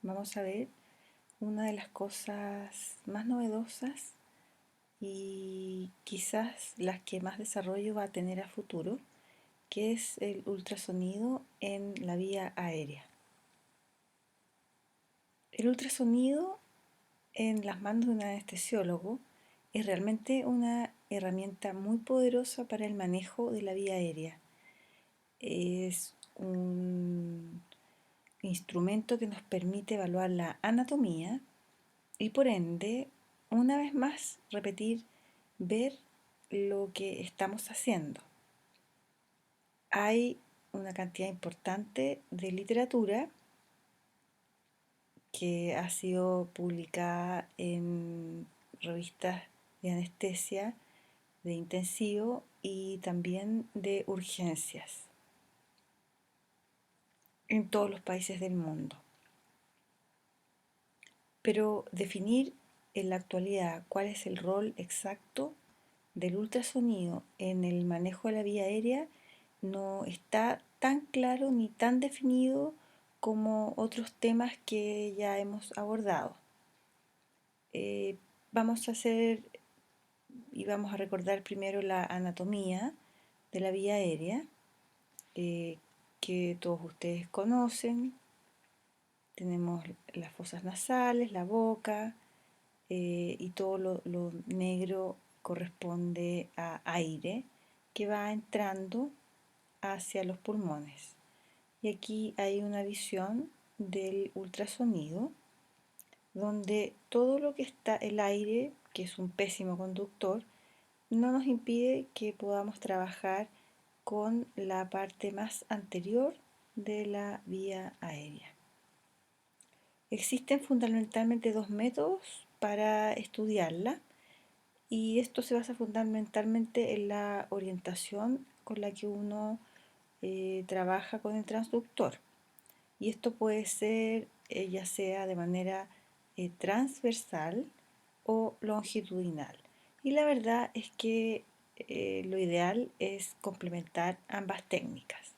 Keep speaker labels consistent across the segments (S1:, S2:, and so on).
S1: vamos a ver una de las cosas más novedosas y quizás las que más desarrollo va a tener a futuro, que es el ultrasonido en la vía aérea. El ultrasonido en las manos de un anestesiólogo es realmente una herramienta muy poderosa para el manejo de la vía aérea. Es un instrumento que nos permite evaluar la anatomía y por ende, una vez más, repetir, ver lo que estamos haciendo. Hay una cantidad importante de literatura que ha sido publicada en revistas de anestesia, de intensivo y también de urgencias en todos los países del mundo. Pero definir en la actualidad cuál es el rol exacto del ultrasonido en el manejo de la vía aérea no está tan claro ni tan definido como otros temas que ya hemos abordado. Vamos a hacer y vamos a recordar primero la anatomía de la vía aérea, eh, que todos ustedes conocen. Tenemos las fosas nasales, la boca, y todo lo negro corresponde a aire que va entrando hacia los pulmones. Y aquí hay una visión del ultrasonido donde todo lo que está el aire, que es un pésimo conductor, no nos impide que podamos trabajar con la parte más anterior de la vía aérea. Existen fundamentalmente dos métodos para estudiarla y esto se basa fundamentalmente en la orientación con la que uno trabaja con el transductor. Y esto puede ser ya sea de manera transversal o longitudinal. Y la verdad es que lo ideal es complementar ambas técnicas.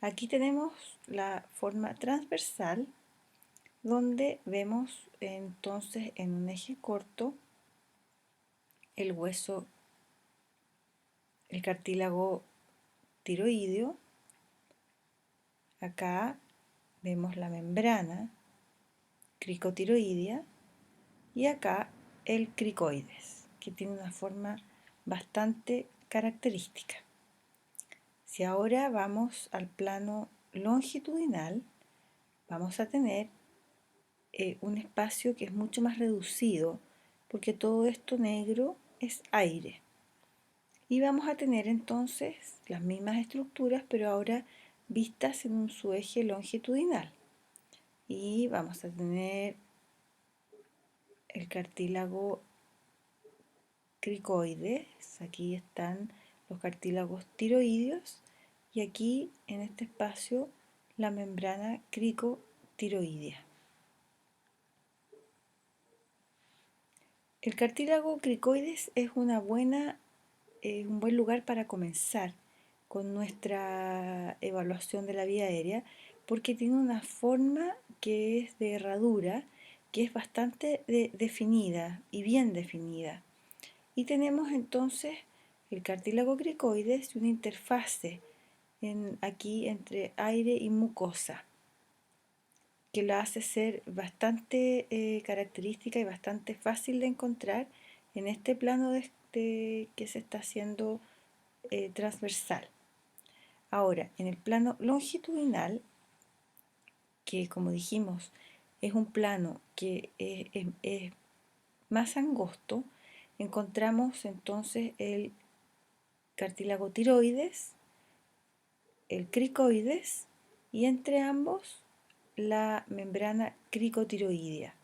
S1: Aquí tenemos la forma transversal, donde vemos entonces en un eje corto el hueso, el cartílago tiroideo. Acá vemos la membrana cricotiroidea y acá el cricoides, que tiene una forma bastante característica. Si ahora vamos al plano longitudinal, vamos a tener un espacio que es mucho más reducido, porque todo esto negro es aire. Y vamos a tener entonces las mismas estructuras, pero ahora vistas en su eje longitudinal. Y vamos a tener el cartílago cricoides, aquí están los cartílagos tiroideos y aquí en este espacio la membrana cricotiroidea. El cartílago cricoides es un buen lugar para comenzar con nuestra evaluación de la vía aérea porque tiene una forma que es de herradura, que es bastante definida y bien definida. Y tenemos entonces el cartílago cricoides y una interfase aquí entre aire y mucosa, que la hace ser bastante característica y bastante fácil de encontrar en este plano que se está haciendo transversal. Ahora, en el plano longitudinal, que como dijimos es un plano que es más angosto, encontramos entonces el cartílago tiroides, el cricoides y entre ambos la membrana cricotiroidea.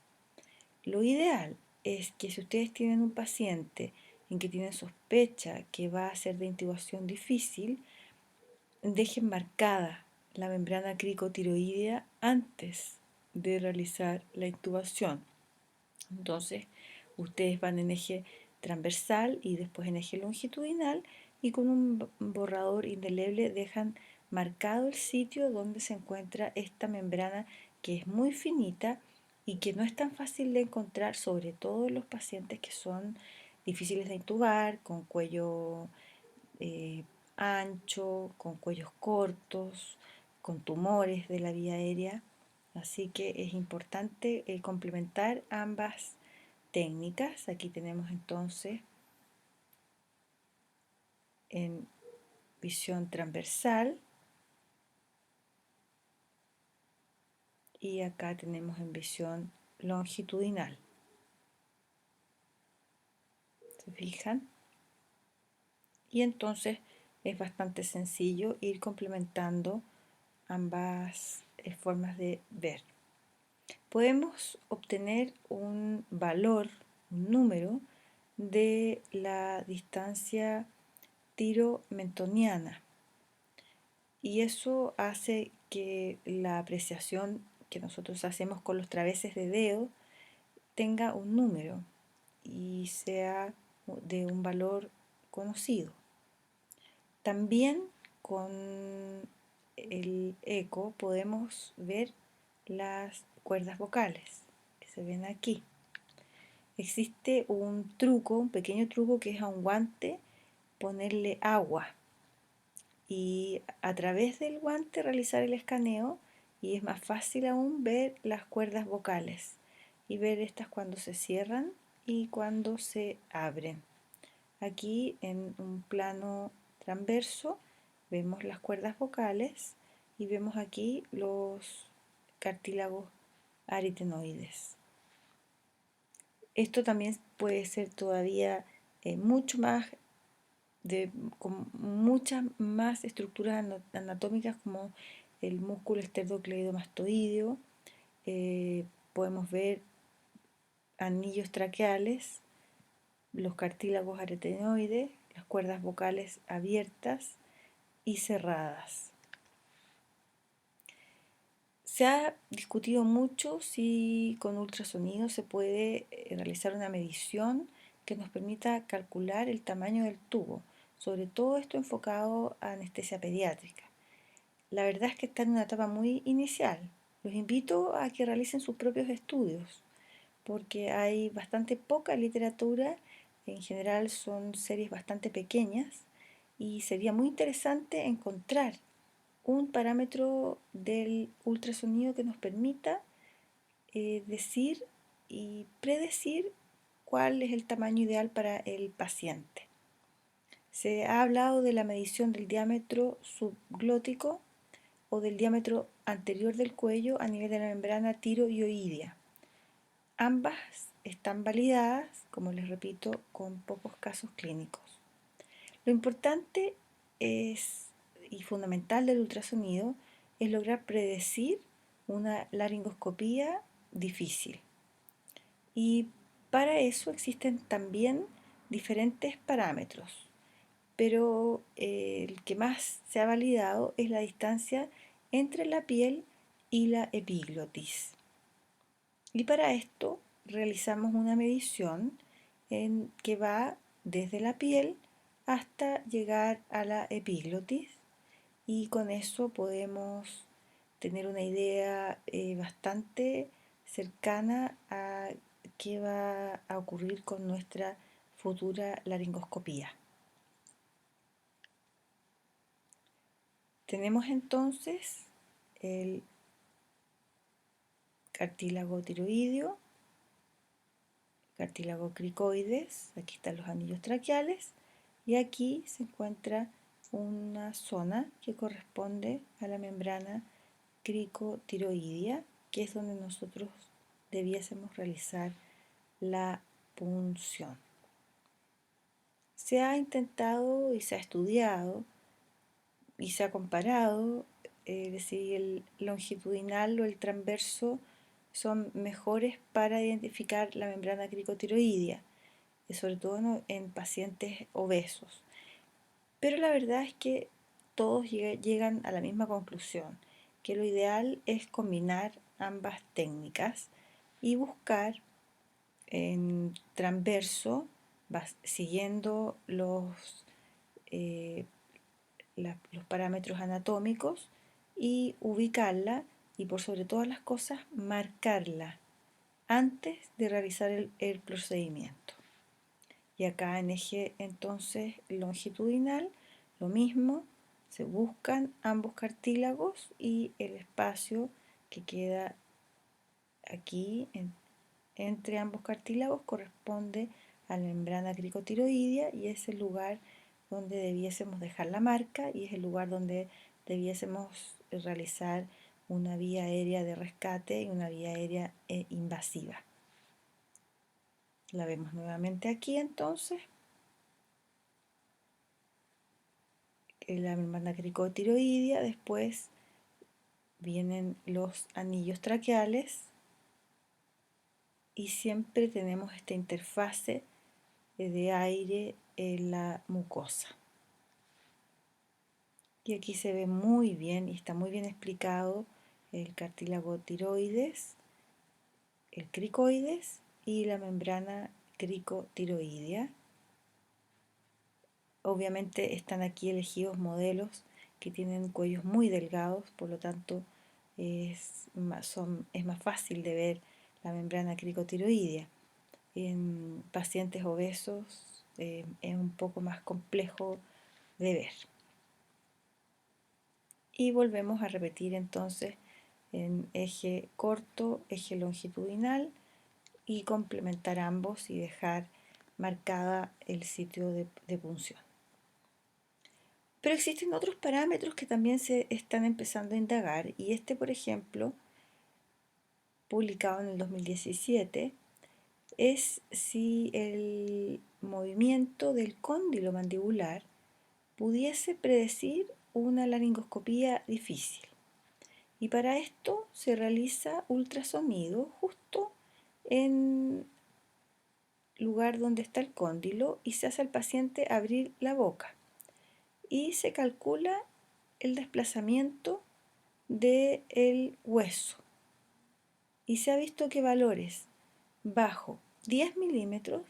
S1: Lo ideal es que si ustedes tienen un paciente en que tienen sospecha que va a ser de intubación difícil, dejen marcada la membrana cricotiroidea antes de realizar la intubación. Entonces, ustedes van en eje transversal y después en eje longitudinal y con un borrador indeleble dejan marcado el sitio donde se encuentra esta membrana que es muy finita y que no es tan fácil de encontrar, sobre todo en los pacientes que son difíciles de intubar, con cuello eh, ancho, con cuellos cortos, con tumores de la vía aérea. Así que es importante complementar ambas técnicas. Aquí tenemos entonces en visión transversal y acá tenemos en visión longitudinal. ¿Se fijan? Y entonces es bastante sencillo ir complementando ambas formas de ver. Podemos obtener un valor, un número de la distancia tiro-mentoniana y eso hace que la apreciación que nosotros hacemos con los traveses de dedo tenga un número y sea de un valor conocido. También con el eco podemos ver las cuerdas vocales que se ven aquí. Existe un truco, un pequeño truco que es a un guante ponerle agua y a través del guante realizar el escaneo y es más fácil aún ver las cuerdas vocales y ver estas cuando se cierran y cuando se abren. Aquí en un plano transverso vemos las cuerdas vocales y vemos aquí los cartílagos aritenoides. Esto también puede ser todavía mucho más, con muchas más estructuras anatómicas como el músculo esternocleidomastoideo. Podemos ver anillos traqueales, los cartílagos aritenoides, las cuerdas vocales abiertas y cerradas. Se ha discutido mucho si con ultrasonido se puede realizar una medición que nos permita calcular el tamaño del tubo, sobre todo esto enfocado a anestesia pediátrica. La verdad es que está en una etapa muy inicial. Los invito a que realicen sus propios estudios, porque hay bastante poca literatura, en general son series bastante pequeñas, y sería muy interesante encontrar un parámetro del ultrasonido que nos permita decir y predecir cuál es el tamaño ideal para el paciente. Se ha hablado de la medición del diámetro subglótico o del diámetro anterior del cuello a nivel de la membrana tiroidea. Ambas están validadas, como les repito, con pocos casos clínicos. Lo importante es, y fundamental del ultrasonido es lograr predecir una laringoscopía difícil. Y para eso existen también diferentes parámetros, pero el que más se ha validado es la distancia entre la piel y la epiglotis. Y para esto realizamos una medición en que va desde la piel hasta llegar a la epiglotis y con eso podemos tener una idea bastante cercana a qué va a ocurrir con nuestra futura laringoscopía. Tenemos entonces el cartílago tiroideo, cartílago cricoides, aquí están los anillos traqueales y aquí se encuentra una zona que corresponde a la membrana cricotiroidea, que es donde nosotros debiésemos realizar la punción. Se ha intentado y se ha estudiado y se ha comparado si el longitudinal o el transverso son mejores para identificar la membrana cricotiroidea, sobre todo en pacientes obesos. Pero la verdad es que todos llegan a la misma conclusión, que lo ideal es combinar ambas técnicas y buscar en transverso, siguiendo los parámetros anatómicos y ubicarla y por sobre todas las cosas marcarla antes de realizar el procedimiento. Y acá en eje entonces longitudinal, lo mismo, se buscan ambos cartílagos y el espacio que queda aquí entre ambos cartílagos corresponde a la membrana cricotiroidea y es el lugar donde debiésemos dejar la marca y es el lugar donde debiésemos realizar una vía aérea de rescate y una vía aérea invasiva. La vemos nuevamente aquí entonces. La membrana cricotiroidea, después vienen los anillos traqueales y siempre tenemos esta interfase de aire en la mucosa. Y aquí se ve muy bien y está muy bien explicado el cartílago tiroides, el cricoides y la membrana cricotiroidea. Obviamente están aquí elegidos modelos que tienen cuellos muy delgados, por lo tanto es más fácil de ver la membrana cricotiroidea. En pacientes obesos es un poco más complejo de ver. Y volvemos a repetir entonces en eje corto, eje longitudinal y complementar ambos y dejar marcada el sitio de punción. Pero existen otros parámetros que también se están empezando a indagar y este, por ejemplo, publicado en el 2017, es si el movimiento del cóndilo mandibular pudiese predecir una laringoscopía difícil. Y para esto se realiza ultrasonido justo en lugar donde está el cóndilo y se hace al paciente abrir la boca y se calcula el desplazamiento del hueso y se ha visto que valores bajo 10 milímetros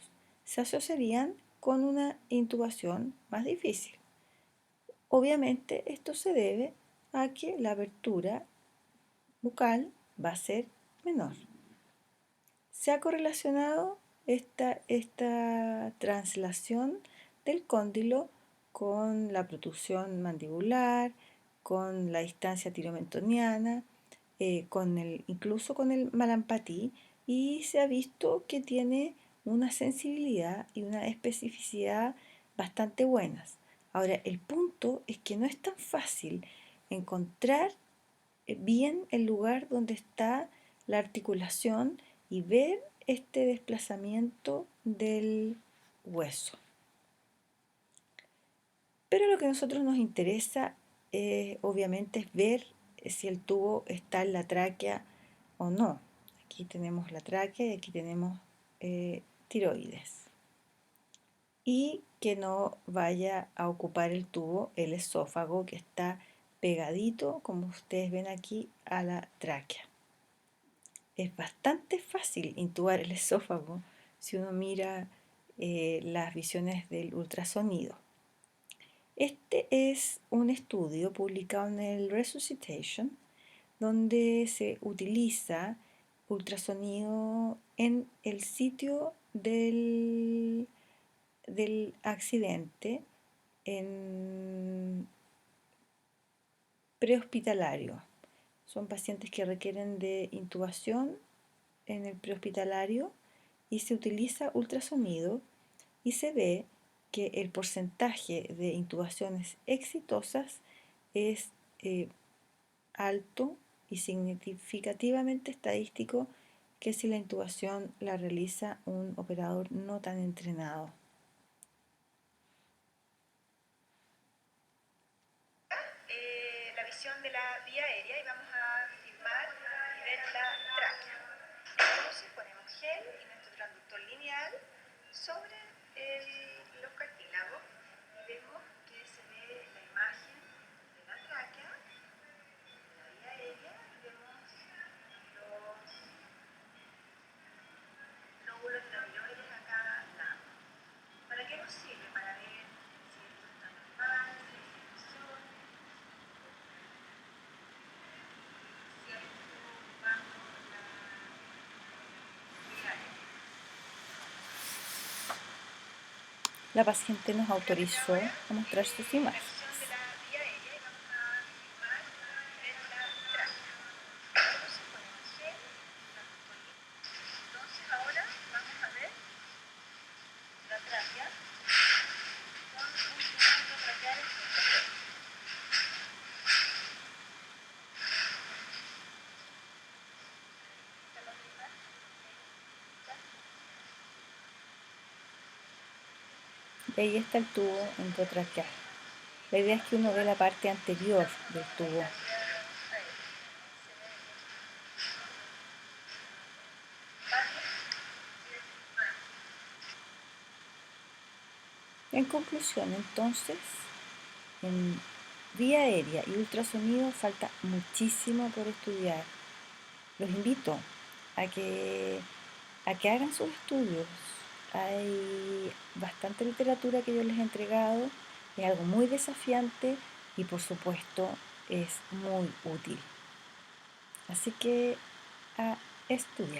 S1: se asociarían con una intubación más difícil. Obviamente esto se debe a que la abertura bucal va a ser menor. Se ha correlacionado esta translación del cóndilo con la protusión mandibular, con la distancia tiromentoniana, incluso con el malampatí, y se ha visto que tiene una sensibilidad y una especificidad bastante buenas. Ahora, el punto es que no es tan fácil encontrar bien el lugar donde está la articulación y ver este desplazamiento del hueso. Pero lo que a nosotros nos interesa obviamente es ver si el tubo está en la tráquea o no. Aquí tenemos la tráquea y aquí tenemos tiroides. Y que no vaya a ocupar el tubo el esófago que está pegadito, como ustedes ven aquí, a la tráquea. Es bastante fácil intubar el esófago si uno mira las visiones del ultrasonido. Este es un estudio publicado en el Resuscitation donde se utiliza ultrasonido en el sitio del accidente en prehospitalario. Son pacientes que requieren de intubación en el prehospitalario y se utiliza ultrasonido y se ve que el porcentaje de intubaciones exitosas es alto y significativamente estadístico que si la intubación la realiza un operador no tan entrenado. La visión de la vía aérea y vamos a filmar y ver la tráquea. Entonces ponemos gel y nuestro transductor lineal sobre los cartílagos y vemos que se ve la imagen de la tráquea, la vía aérea, y vemos los lóbulos tiroides a cada lado. la paciente nos autorizó a mostrar sus imágenes. Y ahí está el tubo endotraqueal. La idea es que uno ve la parte anterior del tubo. En conclusión, entonces, en vía aérea y ultrasonido falta muchísimo por estudiar. Los invito a que hagan sus estudios. Hay bastante literatura que yo les he entregado, es algo muy desafiante y por supuesto es muy útil. Así que a estudiar.